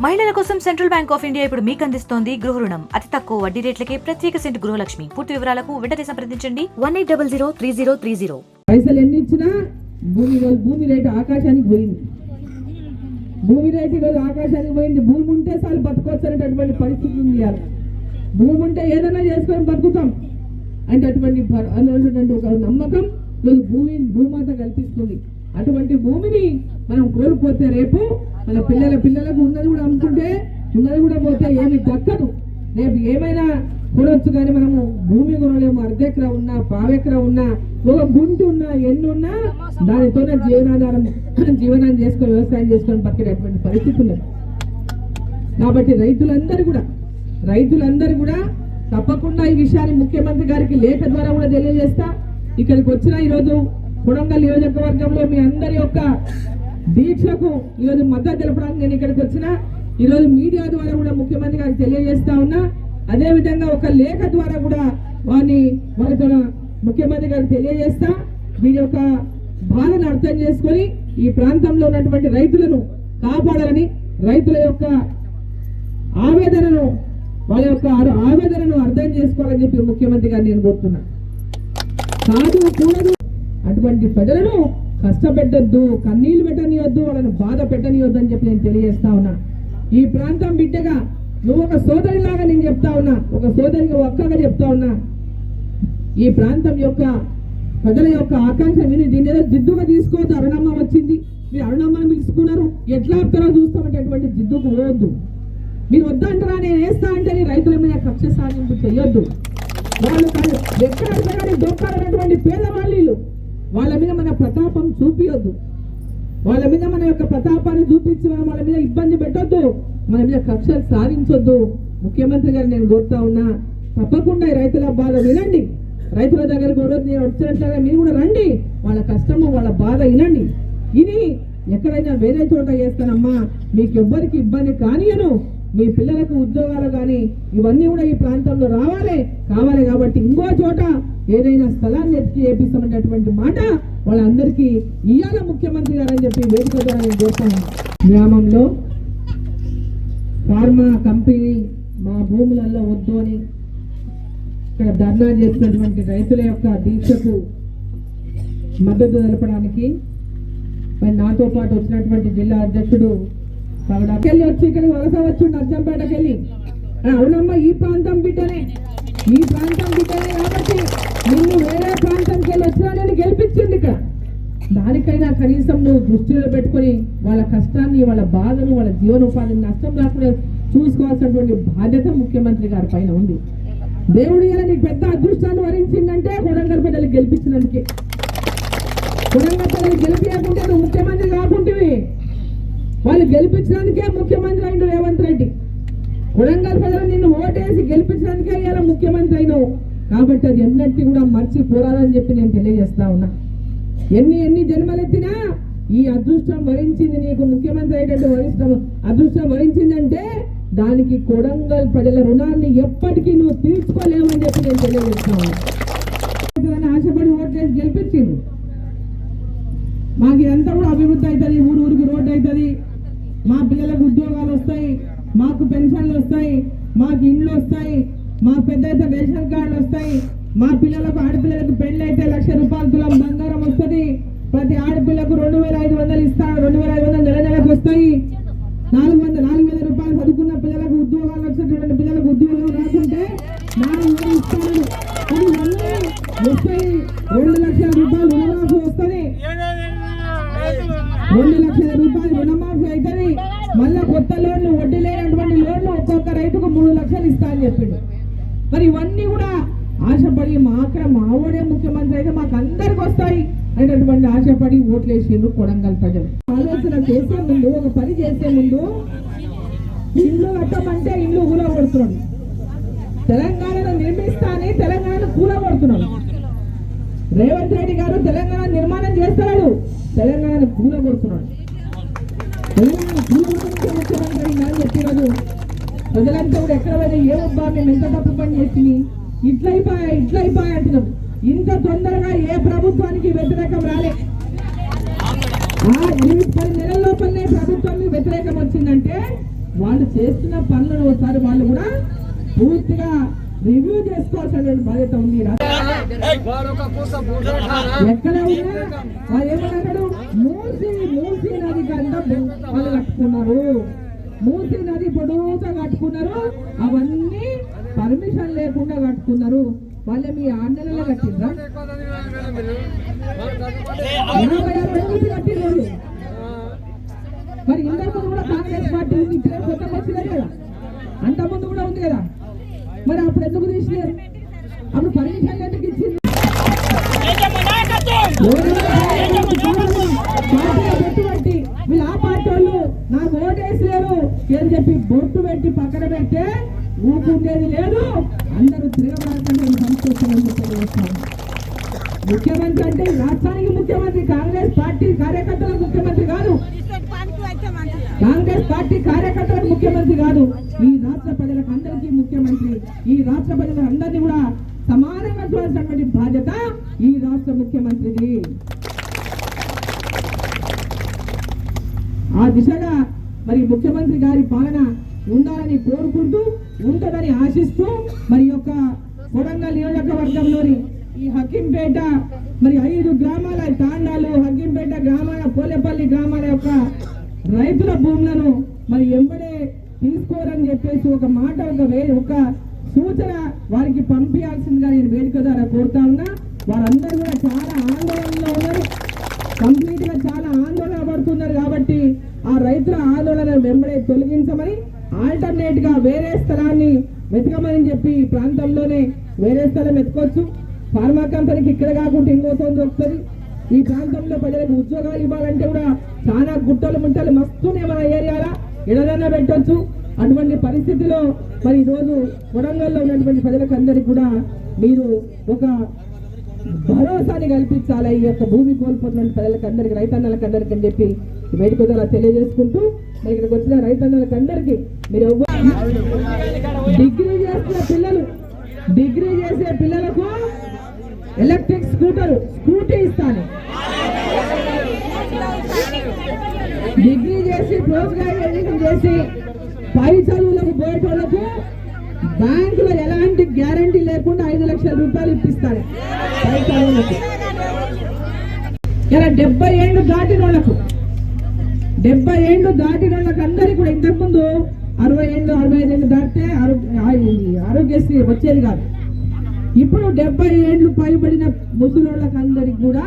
మహిళల కోసం central bank of India ఇప్పుడు మీకు అందిస్తోంది గృహ రుణం. అతి తక్కువ వడ్డీ రేట్లకే ప్రత్యేక సెంటు గృహలక్ష్మి. పూర్తి వివరాలకు వెంటనే సంప్రదించండి 18003030. పైసలు ఎన్ని ఇచ్చినా భూమి రేటు ఆకాశానికి పోయింది. భూమి రేటు ఈరోజు ఆకాశానికి పోయింది. భూమి ఉంటే చాలు బతకొచ్చు అనేటటువంటి పరిస్థితి ఉంది. భూమి ఉంటే ఏదైనా చేసుకొని బతుకుతాం అనేటటువంటి ఒక నమ్మకం ఈరోజు భూమాత కల్పిస్తుంది. అటువంటి భూమిని మనం కోల్పోతే రేపు మన పిల్లలకు ఉన్నది కూడా అమ్ముకుంటే ఉన్నది కూడా పోతే ఏమి దక్కదు. రేపు ఏమైనా కొనవచ్చు కానీ మనము భూమి కొనలేము. అర్ధెకరా ఉన్నా, పావెకరా ఉన్నా, ఒక గుంటు ఉన్నా, ఎన్ని ఉన్నా దానితోనే జీవనాన్ని చేసుకొని వ్యవసాయం చేసుకొని బతికేటటువంటి పరిస్థితి ఉన్నది. కాబట్టి రైతులందరూ కూడా తప్పకుండా ఈ విషయాన్ని ముఖ్యమంత్రి గారికి లేఖ ద్వారా కూడా తెలియజేస్తా. ఇక్కడికి వచ్చిన ఈరోజు కొడంగల్ నియోజకవర్గంలో మీ అందరి యొక్క దీక్షకు ఈరోజు మద్దతు తెలపడానికి నేను ఇక్కడికి వచ్చిన. ఈరోజు మీడియా ద్వారా కూడా ముఖ్యమంత్రి గారికి తెలియజేస్తా ఉన్నా. అదేవిధంగా ఒక లేఖ ద్వారా కూడా వాళ్ళతో ముఖ్యమంత్రి గారికి తెలియజేస్తా. వీరి యొక్క బాధను అర్థం చేసుకొని ఈ ప్రాంతంలో ఉన్నటువంటి రైతులను కాపాడాలని, రైతుల యొక్క ఆవేదనను అర్థం చేసుకోవాలని చెప్పి ముఖ్యమంత్రి గారు నేను కోరుతున్నా. కూడదు అటువంటి ప్రజలను కష్టపెట్టద్దు, కన్నీళ్లు పెట్టనియొద్దు, వాళ్ళని బాధ పెట్టనియొద్దు అని చెప్పి నేను తెలియజేస్తా ఉన్నా. ఈ ప్రాంతం బిడ్డగా నువ్వు ఒక సోదరిలాగా నేను చెప్తా ఉన్నా, ఒక సోదరిగా ఒక్కగా చెప్తా ఉన్నా. ఈ ప్రాంతం యొక్క ప్రజల యొక్క ఆకాంక్ష విని దీని ఏదో జిద్దుగా తీసుకోవద్దు. అరుణమ్మ వచ్చింది, మీరు అరుణమ్మని పిలుచుకున్నారు, ఎట్లా ఆపుతారో చూస్తామంటే జిద్దుకు పోవద్దు. మీరు వద్దంటారా నేను వేస్తా అంటే రైతుల మీద కక్ష సాధింపు చెయ్యొద్దు. వాళ్ళు ఎక్కడ దొక్కాలన్నటువంటి పేదవాళ్ళు వాళ్ళ మీద మన ప్రతాపం చూపియొద్దు. వాళ్ళ మీద మన యొక్క ప్రతాపాన్ని చూపించి వాళ్ళ మీద ఇబ్బంది పెట్టొద్దు, మన మీద కక్షలు సాధించొద్దు. ముఖ్యమంత్రి గారు నేను కోరుతా ఉన్నా, తప్పకుండా రైతుల బాధ వినండి. రైతుల దగ్గరకు నేను వచ్చినట్లుగా మీరు కూడా రండి, వాళ్ళ కష్టము వాళ్ళ బాధ వినండి. ఇది ఎక్కడైనా వేరే చోట చేస్తానమ్మా, మీకు ఎవ్వరికి ఇబ్బంది కానియను, మీ పిల్లలకు ఉద్యోగాలు కానీ ఇవన్నీ కూడా ఈ ప్రాంతంలో కావాలి కాబట్టి ఇంకో చోట ఏదైనా స్థలాన్ని ఎత్తి చేపిస్తామనేటువంటి మాట వాళ్ళందరికీ ఇయ్యాల ముఖ్యమంత్రి గారు అని చెప్పి వేదిక ద్వారా నేను కోరుతాను. గ్రామంలో ఫార్మా కంపెనీ మా భూములలో వద్దు అని ఇక్కడ ధర్నా చేసినటువంటి రైతుల యొక్క దీక్షకు మద్దతు తెలపడానికి మరి నాతో పాటు వచ్చినటువంటి జిల్లా అధ్యక్షుడు పగడాకెళ్ళి వచ్చి ఇక్కడ వలస వచ్చిండు అర్జంపేటకెళ్ళి. అవునమ్మా, ఈ ప్రాంతం బిడ్డనే కాబట్టి నిన్ను వేరే ప్రాంతంకి వెళ్ళి వచ్చినా నేను గెలిపించింది ఇక్కడ. దానికైనా కనీసం నువ్వు దృష్టిలో పెట్టుకొని వాళ్ళ కష్టాన్ని, వాళ్ళ బాధను, వాళ్ళ జీవనోపాధిని నష్టం రాకుండా చూసుకోవాల్సినటువంటి బాధ్యత ముఖ్యమంత్రి గారి పైన ఉంది. దేవుడు ఇలా నీకు పెద్ద అదృష్టాన్ని వరించిందంటే కొడంగల్ ప్రజలకు గెలిపించినందుకే. కొడంగల్ ప్రజలు గెలిపించకుంటే నువ్వు ముఖ్యమంత్రి కాకుంటివి. వాళ్ళు గెలిపించడానికే ముఖ్యమంత్రి అయిన రేవంత్ రెడ్డి. కొడంగల్ ప్రజలు నిన్ను ఓటేసి గెలిపించడానికే ఇలా ముఖ్యమంత్రి అయినావు. కాబట్టి అది ఎన్నటికీ కూడా మర్చిపోరాదని చెప్పి నేను తెలియజేస్తా ఉన్నా. ఎన్ని జన్మలెత్తినా ఈ అదృష్టం వరించింది నీకు, ముఖ్యమంత్రి అయ్యేటట్టు అదృష్టం వరించిందంటే దానికి కొడంగల్ ప్రజల రుణాన్ని ఎప్పటికీ నువ్వు తీర్చుకోలేవని చెప్పి నేను తెలియజేస్తా ఉన్నా. ఆశపడి ఓటేసి గెలిపించింది. మాకు ఇదంతా కూడా అభివృద్ధి అవుతుంది, ఊరికి రోడ్డు అవుతుంది, మా పిల్లలకు ఉద్యోగాలు వస్తాయి, మాకు పెన్షన్లు వస్తాయి, మాకు ఇండ్లు వస్తాయి, మా పెద్ద రేషన్ కార్డులు వస్తాయి, మా పిల్లలకు ఆడపిల్లలకు పెళ్లి అయితే 1,00,000 రూపాయల తులం బంగారం వస్తుంది, ప్రతి ఆడపిల్లకు 2,500 ఇస్తాడు, 2,500 నెలకు వస్తాయి, 4,000 రూపాయలు చదువుకున్న పిల్లలకు ఉద్యోగాలు వచ్చేటువంటి పిల్లలకు ఉద్యోగాలు రాకుంటే 4,000 ఇస్తాడు. అది వస్తాయి. 2,00,000 రూపాయలు రుణమాఫీ వస్తుంది, 2,00,000 రూపాయలు రుణమాఫీ అవుతుంది. మళ్ళా కొత్త లోన్లు, వడ్డీ లేనటువంటి లోన్లు ఒక్కొక్క రైతుకు 3 లక్షలు ఇస్తా అని చెప్పిండు. మరి ఇవన్నీ కూడా ఆశపడి మా ఓడే ముఖ్యమంత్రి అయితే మాకు అందరికి వస్తాయి అనేటటువంటి ఆశపడి ఓట్లేసిండ్రు కొడంగల్ ప్రజలు. ఆలోచన చేసే ముందు, ఒక పని చేసే ముందు ఇల్లు కట్టమంటే ఇల్లు కూలగొడుతున్నాడు. తెలంగాణను నిర్మిస్తానని తెలంగాణను కూలగొడుతున్నాడు. రేవంత్ రెడ్డి గారు తెలంగాణ నిర్మాణం చేస్తున్నాడు, తెలంగాణను కూలగొడుతున్నాడు. తెలంగాణ కూలగొట్టే ముఖ్యమంత్రి అని చెప్పినాడు. ప్రజలంతా కూడా ఎక్కడ పోయినా ఏమబ్బా మేము ఎంత తప్పు పని చేసింది, ఇట్లయిపోయా అంటున్నాం. ఇంత తొందరగా ఏ ప్రభుత్వానికి వ్యతిరేకం రాలే. 10 నెలల లోపలనే ప్రభుత్వానికి వ్యతిరేకం వచ్చిందంటే వాళ్ళు చేస్తున్న పనులను ఒకసారి వాళ్ళు కూడా పూర్తిగా రివ్యూ చేసుకోవాల్సినటువంటి బాధ్యత ఉంది. ఎక్కడ ఉన్నా వాళ్ళు ఏమన్నాడు, మూసీ నది కంట వాళ్ళు కట్టుకున్నారు, మూసీ నది పొడవుగా కట్టుకున్నారు, అవన్నీ పర్మిషన్ లేకుండా కట్టుకున్నారు. వాళ్ళే మీ 6 నెలల్లో కట్టిండ్రా? 86 కట్టినారు. మరి ఇంతకు ముందు కూడా కాంగ్రెస్ పార్టీ ఉంది, ఇప్పుడే కొత్త వచ్చింది కదా, అంత ముందు కూడా ఉంది కదా, మరి అప్పుడు ఎందుకు తీసినారు? అప్పుడు పర్మిషన్ ఎందుకు ఇచ్చింది? బొట్టు పెట్టి వీళ్ళు ఆ పార్టీ వాళ్ళు నాకు ఓటేసలేరు అని చెప్పి బొట్టు పెట్టి పక్కన పెడితే ఊపుండేది లేదు. అందరూ తిరగబడకండి సంతోషంగా తెలియజేస్తాను. ముఖ్యమంత్రి అంటే రాష్ట్రానికి ముఖ్యమంత్రి, కాంగ్రెస్ పార్టీ కార్యకర్తలకు ముఖ్యమంత్రి కాదు, కాంగ్రెస్ పార్టీ కార్యకర్తలకు ముఖ్యమంత్రి కాదు, ఈ రాష్ట్ర ప్రజలకు అందరికీ ముఖ్యమంత్రి. ఈ రాష్ట్ర ప్రజలకు అందరినీ కూడా సమానంగా చూడాల్సినటువంటి బాధ్యత ఈ రాష్ట్ర ముఖ్యమంత్రిది. ఆ దిశగా మరి ముఖ్యమంత్రి గారి పాలన ఉండాలని కోరుకుంటూ, ఉంటుందని ఆశిస్తూ, మరి యొక్క కొడంగల్ నియోజకవర్గంలోని ఈ హకీంపేట మరి 5 గ్రామాల తాండాలు, హకీంపేట గ్రామాల, పోలేపల్లి గ్రామాల యొక్క రైతుల భూములను మరి ఎంబడే తీసుకోరని చెప్పేసి ఒక మాట, ఒక సూచన వారికి పంపించాల్సిందిగా నేను వేదిక ద్వారా కోరుతా ఉన్నా. వారందరూ కూడా చాలా ఆందోళనలో ఉన్నారు, కంప్లీట్ గా చాలా ఆందోళన పడుతున్నారు. కాబట్టి ఆ రైతుల ఆందోళన వెంబడే తొలగించమని, ఆల్టర్నేట్ గా వేరే స్థలాన్ని వెతకమని చెప్పి ఈ ప్రాంతంలోనే వేరే స్థలం వెతకొచ్చు. ఫార్మా కంపెనీకి ఇక్కడ కాకుండా ఇంకో తోడు దొరుకుతుంది. ఈ ప్రాంతంలో ప్రజలకు ఉద్యోగాలు ఇవ్వాలంటే కూడా చాలా గుట్టలు ముంటలు మస్తునే మన ఏరియాలో ఎడదన్నా పెట్టొచ్చు. అటువంటి పరిస్థితిలో మరి ఈరోజు కొడంగల్లో ఉన్నటువంటి ప్రజలకు అందరికీ కూడా మీరు ఒక భరోసాని కల్పించాలి. ఈ యొక్క భూమి కోల్పోతున్న ప్రజలకు అందరికీ, రైతన్నలకు అందరికీ అని చెప్పి వేదిక ద్వారా తెలియజేసుకుంటూ, మరి ఇక్కడికి వచ్చిన రైతన్నలకు అందరికీ మీరు డిగ్రీ చేసే పిల్లలకు ఎలక్ట్రిక్ స్కూటీ ఇస్తాను. డిగ్రీ చేసి పోస్ట్ గ్రాడ్యుయేషన్ చేసి పై చదువులకు పోయేటోళ్లకు బ్యాంకులో ఎలాంటి గ్యారంటీ లేకుండా 5 లక్షల రూపాయలు ఇప్పిస్తాడు పై చదువులకు. ఇలా 70 ఏళ్ళు దాటిన వాళ్ళకు, 70 ఏళ్ళు దాటిన వాళ్ళకి అందరికీ కూడా, ఇంతకుముందు 60 ఏళ్ళు 65 ఏళ్ళు దాటితే ఆరోగ్యశ్రీ వచ్చేది కాదు. ఇప్పుడు 70 ఏళ్ళు పైబడిన ముసలోళ్ళకి అందరికి కూడా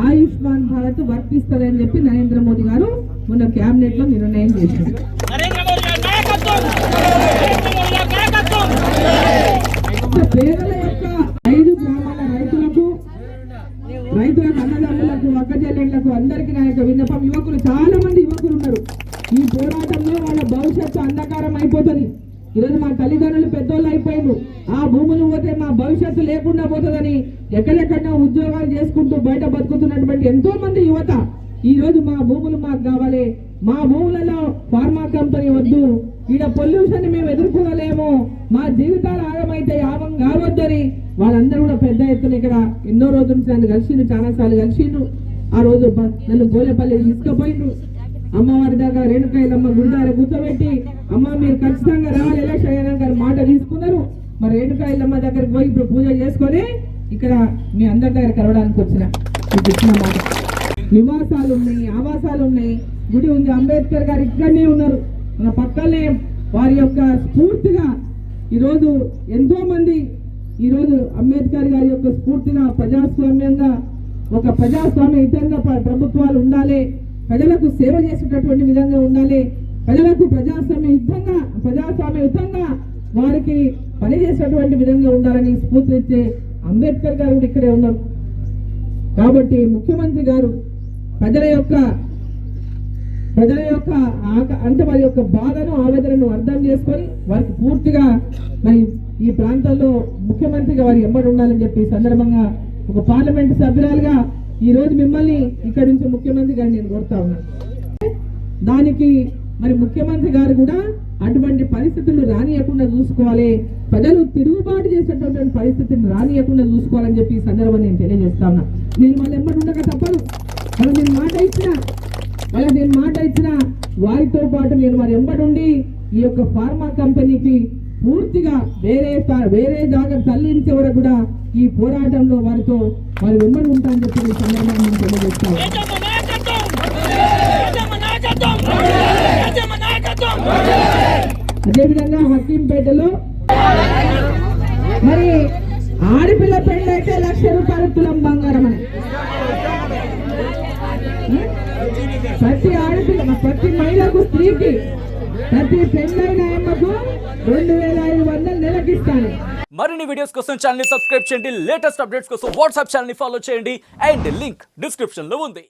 ఆయుష్మాన్ భారత్ వర్తిస్తారని చెప్పి నరేంద్ర మోదీ గారు మొన్న క్యాబినెట్ లో నిర్ణయం చేశారు. పేదల యొక్క 5 గ్రామాల రైతులకు అన్నదమ్ములకు, అక్కచెల్లెళ్లకు అందరికీ నా యొక్క విన్నపం. యువకులు, చాలా మంది యువకులు ఉన్నారు. ఈ పోరాటంలో వాళ్ళ భవిష్యత్తు అంధకారం అయిపోతుంది. ఈరోజు మా తల్లిదండ్రులు పెద్దోళ్ళు అయిపోయిండ్రు, ఆ భూములు పోతే మా భవిష్యత్తు లేకుండా పోతుందని ఎక్కడెక్కడ ఉద్యోగాలు చేసుకుంటూ బయట బతుకుతున్నటువంటి ఎంతో మంది యువత ఈ రోజు మా భూములు మాకు కావాలి, మా భూములలో ఫార్మా కంపెనీ వద్దు, ఈడ పొల్యూషన్ మేము ఎదుర్కోలేము, మా జీవితాలు ఆగమైతే యావం కావద్దని వాళ్ళందరూ కూడా పెద్ద ఎత్తున ఇక్కడ ఎన్నో రోజుల నుంచి నన్ను కలిసిండ్రు, చాలాసార్లు కలిసిండ్రు. ఆ రోజు నన్ను బోలేపల్లి తీసుకుపోయిండ్రు. అమ్మవారి దగ్గర రేణుకాయలమ్మ గుడి దగ్గర కూర్చోబెట్టి, అమ్మ మీరు ఖచ్చితంగా రావాలి ఎలక్షన్ అయ్యాక మాట తీసుకున్నారు. మరి రేణుకాయలమ్మ దగ్గరికి పోయి ఇప్పుడు పూజ చేసుకొని ఇక్కడ మీ అందరి దగ్గర కలవడానికి వచ్చిన మాట. నివాసాలు ఉన్నాయి, ఆవాసాలు ఉన్నాయి, గుడి ఉంది. అంబేద్కర్ గారు ఇక్కడనే ఉన్నారు, మన పక్కనే. వారి యొక్క స్ఫూర్తిగా ఈరోజు ఎంతో మంది ఈరోజు అంబేద్కర్ గారి యొక్క స్ఫూర్తిగా ప్రజాస్వామ్యంగా, ఒక ప్రజాస్వామ్యయుతంగా ప్రభుత్వాలు ఉండాలి, ప్రజలకు సేవ చేసేటటువంటి విధంగా ఉండాలి, ప్రజలకు ప్రజాస్వామ్యయుతంగా వారికి పనిచేసేటువంటి విధంగా ఉండాలని స్ఫూర్తినిచ్చే అంబేద్కర్ గారు ఇక్కడే ఉన్నారు. కాబట్టి ముఖ్యమంత్రి గారు ప్రజల యొక్క అంటే వారి యొక్క బాధను, ఆవేదనను అర్థం చేసుకొని వారికి పూర్తిగా మరి ఈ ప్రాంతంలో ముఖ్యమంత్రిగా వారి ఎంబడి ఉండాలని చెప్పి సందర్భంగా ఒక పార్లమెంట్ సభ్యురాలుగా ఈ రోజు మిమ్మల్ని ఇక్కడి నుంచి ముఖ్యమంత్రి గారు నేను కోరుతా ఉన్నాను. దానికి మరి ముఖ్యమంత్రి గారు కూడా అటువంటి పరిస్థితులు రానియకుండా చూసుకోవాలి, ప్రజలు తిరుగుబాటు చేసేటటువంటి పరిస్థితిని రానియకుండా చూసుకోవాలని చెప్పి ఈ సందర్భంగా నేను తెలియజేస్తా ఉన్నా. నేను వాళ్ళ ఎంబడి ఉండక తప్పదు. వాళ్ళకి నేను మాట ఇచ్చిన వారితో పాటు నేను వారి ఎంబడి ఉండి ఈ యొక్క ఫార్మా కంపెనీకి పూర్తిగా వేరే జాగా తరలించే వరకు కూడా ఈ పోరాటంలో వారి వెంబడి ఉంటామని చెప్పి ఈ సందర్భంగా నేను తెలియజేస్తాను. అదేవిధంగా హకీంపేటలో మరి ఆడపిల్ల పెళ్లి అయితే 1,00,000 రూపాయలు తులం బంగారం అని ప్రతి ఆడపిల్ల ప్రతి మహిళకు స్త్రీకి ప్రతి పెళ్ళైన అమ్మకు 2,500 నెలకిస్తాను. మరిన్ని వీడియోస్ కోసం ఛానల్ ని సబ్స్క్రైబ్ చేయండి. లేటెస్ట్ అప్డేట్స్ కోసం వాట్సాప్ ఛానల్ ని ఫాలో చేయండి. అండ్ లింక్ డిస్క్రిప్షన్ లో ఉంది.